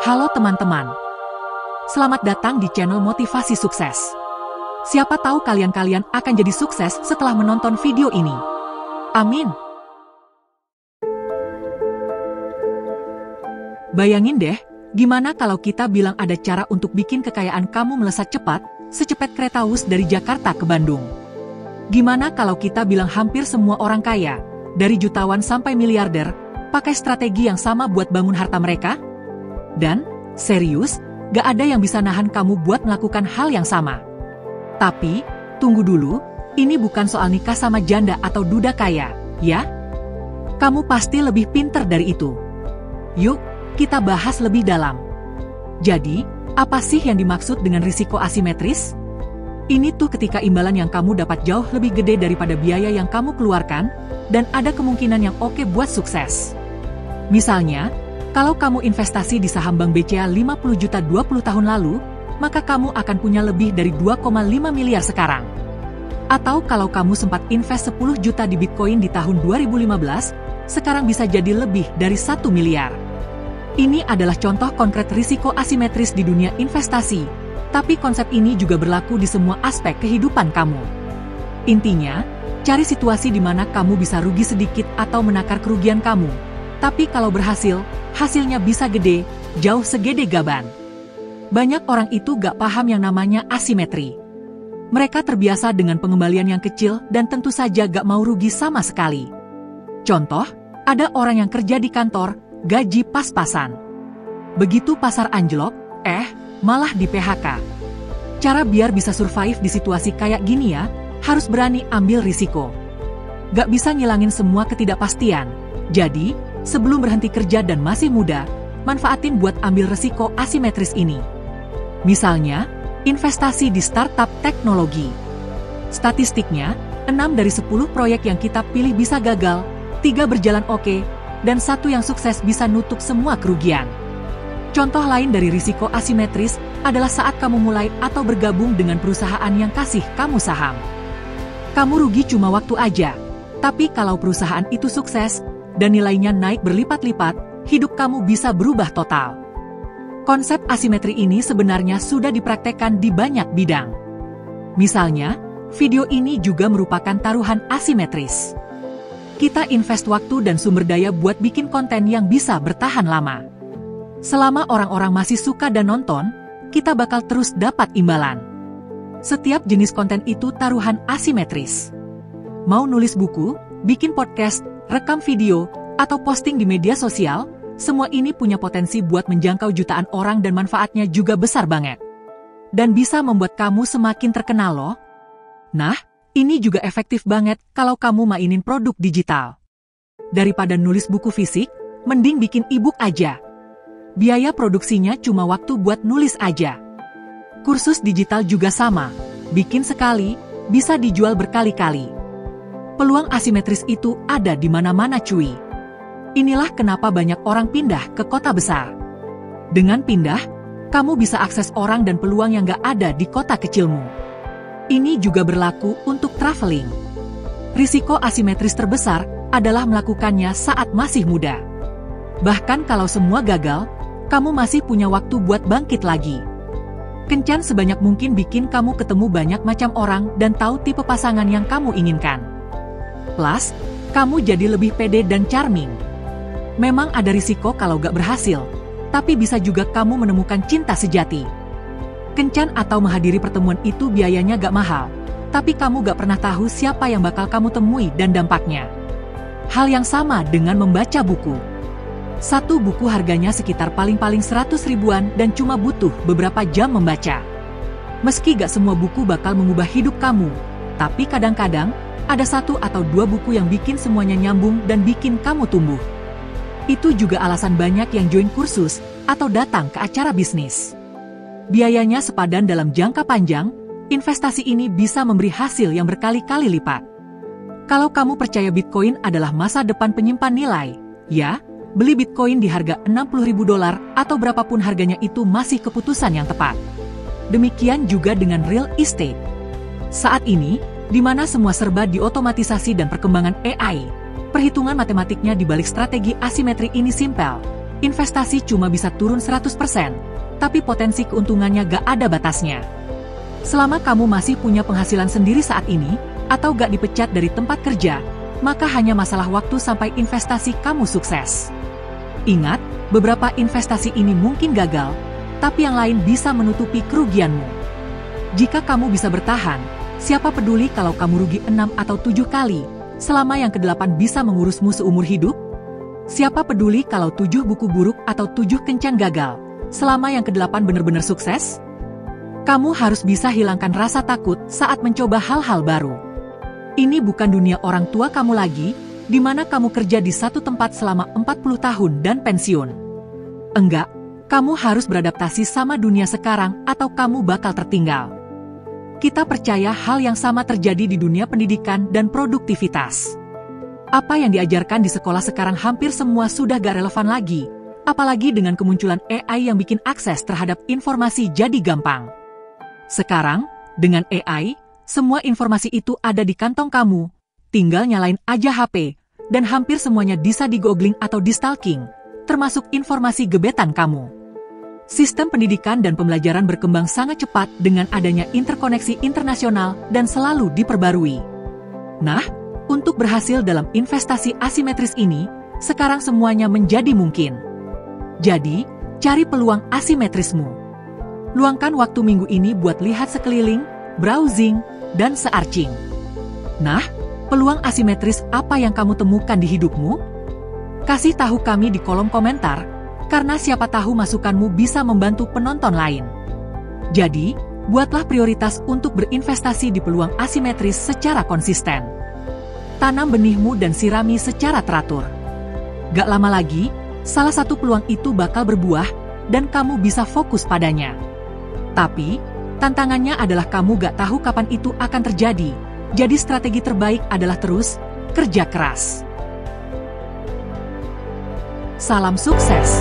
Halo teman-teman, selamat datang di channel Motivasi Sukses. Siapa tahu kalian akan jadi sukses setelah menonton video ini. Amin. Bayangin deh, gimana kalau kita bilang ada cara untuk bikin kekayaan kamu melesat cepat, secepat kereta wus dari Jakarta ke Bandung? Gimana kalau kita bilang hampir semua orang kaya, dari jutawan sampai miliarder, pakai strategi yang sama buat bangun harta mereka? Dan, serius, gak ada yang bisa nahan kamu buat melakukan hal yang sama. Tapi, tunggu dulu, ini bukan soal nikah sama janda atau duda kaya, ya? Kamu pasti lebih pinter dari itu. Yuk, kita bahas lebih dalam. Jadi, apa sih yang dimaksud dengan risiko asimetris? Ini tuh ketika imbalan yang kamu dapat jauh lebih gede daripada biaya yang kamu keluarkan, dan ada kemungkinan yang oke buat sukses. Misalnya, kalau kamu investasi di saham Bank BCA 50 juta 20 tahun lalu, maka kamu akan punya lebih dari 2,5 miliar sekarang. Atau kalau kamu sempat invest 10 juta di Bitcoin di tahun 2015, sekarang bisa jadi lebih dari 1 miliar. Ini adalah contoh konkret risiko asimetris di dunia investasi, tapi konsep ini juga berlaku di semua aspek kehidupan kamu. Intinya, cari situasi di mana kamu bisa rugi sedikit atau menakar kerugian kamu. Tapi kalau berhasil, hasilnya bisa gede, jauh segede gaban. Banyak orang itu gak paham yang namanya asimetri. Mereka terbiasa dengan pengembalian yang kecil dan tentu saja gak mau rugi sama sekali. Contoh, ada orang yang kerja di kantor, gaji pas-pasan. Begitu pasar anjlok, malah di PHK. Cara biar bisa survive di situasi kayak gini ya, harus berani ambil risiko. Gak bisa ngilangin semua ketidakpastian. Jadi, sebelum berhenti kerja dan masih muda, manfaatin buat ambil resiko asimetris ini. Misalnya, investasi di startup teknologi. Statistiknya, 6 dari 10 proyek yang kita pilih bisa gagal, 3 berjalan oke, dan 1 yang sukses bisa nutup semua kerugian. Contoh lain dari risiko asimetris adalah saat kamu mulai atau bergabung dengan perusahaan yang kasih kamu saham. Kamu rugi cuma waktu aja, tapi kalau perusahaan itu sukses, dan nilainya naik berlipat-lipat, hidup kamu bisa berubah total. Konsep asimetri ini sebenarnya sudah dipraktekkan di banyak bidang. Misalnya, video ini juga merupakan taruhan asimetris. Kita invest waktu dan sumber daya buat bikin konten yang bisa bertahan lama. Selama orang-orang masih suka dan nonton, kita bakal terus dapat imbalan. Setiap jenis konten itu taruhan asimetris. Mau nulis buku, bikin podcast, rekam video, atau posting di media sosial, semua ini punya potensi buat menjangkau jutaan orang dan manfaatnya juga besar banget. Dan bisa membuat kamu semakin terkenal loh. Nah, ini juga efektif banget kalau kamu mainin produk digital. Daripada nulis buku fisik, mending bikin e-book aja. Biaya produksinya cuma waktu buat nulis aja. Kursus digital juga sama, bikin sekali, bisa dijual berkali-kali. Peluang asimetris itu ada di mana-mana cuy. Inilah kenapa banyak orang pindah ke kota besar. Dengan pindah, kamu bisa akses orang dan peluang yang gak ada di kota kecilmu. Ini juga berlaku untuk traveling. Risiko asimetris terbesar adalah melakukannya saat masih muda. Bahkan kalau semua gagal, kamu masih punya waktu buat bangkit lagi. Kencan sebanyak mungkin bikin kamu ketemu banyak macam orang dan tahu tipe pasangan yang kamu inginkan. Plus, kamu jadi lebih pede dan charming. Memang ada risiko kalau gak berhasil, tapi bisa juga kamu menemukan cinta sejati. Kencan atau menghadiri pertemuan itu biayanya gak mahal, tapi kamu gak pernah tahu siapa yang bakal kamu temui dan dampaknya. Hal yang sama dengan membaca buku. Satu buku harganya sekitar paling-paling 100 ribuan dan cuma butuh beberapa jam membaca. Meski gak semua buku bakal mengubah hidup kamu, tapi kadang-kadang, ada 1 atau 2 buku yang bikin semuanya nyambung dan bikin kamu tumbuh. Itu juga alasan banyak yang join kursus atau datang ke acara bisnis. Biayanya sepadan dalam jangka panjang, investasi ini bisa memberi hasil yang berkali-kali lipat. Kalau kamu percaya Bitcoin adalah masa depan penyimpan nilai, ya, beli Bitcoin di harga $60.000 atau berapapun harganya itu masih keputusan yang tepat. Demikian juga dengan real estate. Saat ini, di mana semua serba diotomatisasi dan perkembangan AI, perhitungan matematiknya di balik strategi asimetri ini simpel, investasi cuma bisa turun 100%, tapi potensi keuntungannya gak ada batasnya. Selama kamu masih punya penghasilan sendiri saat ini, atau gak dipecat dari tempat kerja, maka hanya masalah waktu sampai investasi kamu sukses. Ingat, beberapa investasi ini mungkin gagal, tapi yang lain bisa menutupi kerugianmu. Jika kamu bisa bertahan, siapa peduli kalau kamu rugi 6 atau 7 kali, selama yang ke-8 bisa mengurusmu seumur hidup? Siapa peduli kalau 7 buku buruk atau 7 kencan gagal, selama yang ke-8 benar-benar sukses? Kamu harus bisa hilangkan rasa takut saat mencoba hal-hal baru. Ini bukan dunia orang tua kamu lagi, di mana kamu kerja di satu tempat selama 40 tahun dan pensiun. Enggak, kamu harus beradaptasi sama dunia sekarang atau kamu bakal tertinggal. Kita percaya hal yang sama terjadi di dunia pendidikan dan produktivitas. Apa yang diajarkan di sekolah sekarang hampir semua sudah gak relevan lagi, apalagi dengan kemunculan AI yang bikin akses terhadap informasi jadi gampang. Sekarang, dengan AI, semua informasi itu ada di kantong kamu, tinggal nyalain aja HP, dan hampir semuanya bisa di-googling atau di-stalking, termasuk informasi gebetan kamu. Sistem pendidikan dan pembelajaran berkembang sangat cepat dengan adanya interkoneksi internasional dan selalu diperbarui. Nah, untuk berhasil dalam investasi asimetris ini, sekarang semuanya menjadi mungkin. Jadi, cari peluang asimetrismu. Luangkan waktu minggu ini buat lihat sekeliling, browsing, dan searching. Nah, peluang asimetris apa yang kamu temukan di hidupmu? Kasih tahu kami di kolom komentar, karena siapa tahu masukanmu bisa membantu penonton lain. Jadi, buatlah prioritas untuk berinvestasi di peluang asimetris secara konsisten. Tanam benihmu dan sirami secara teratur. Gak lama lagi, salah satu peluang itu bakal berbuah, dan kamu bisa fokus padanya. Tapi, tantangannya adalah kamu gak tahu kapan itu akan terjadi, jadi strategi terbaik adalah terus kerja keras. Salam sukses!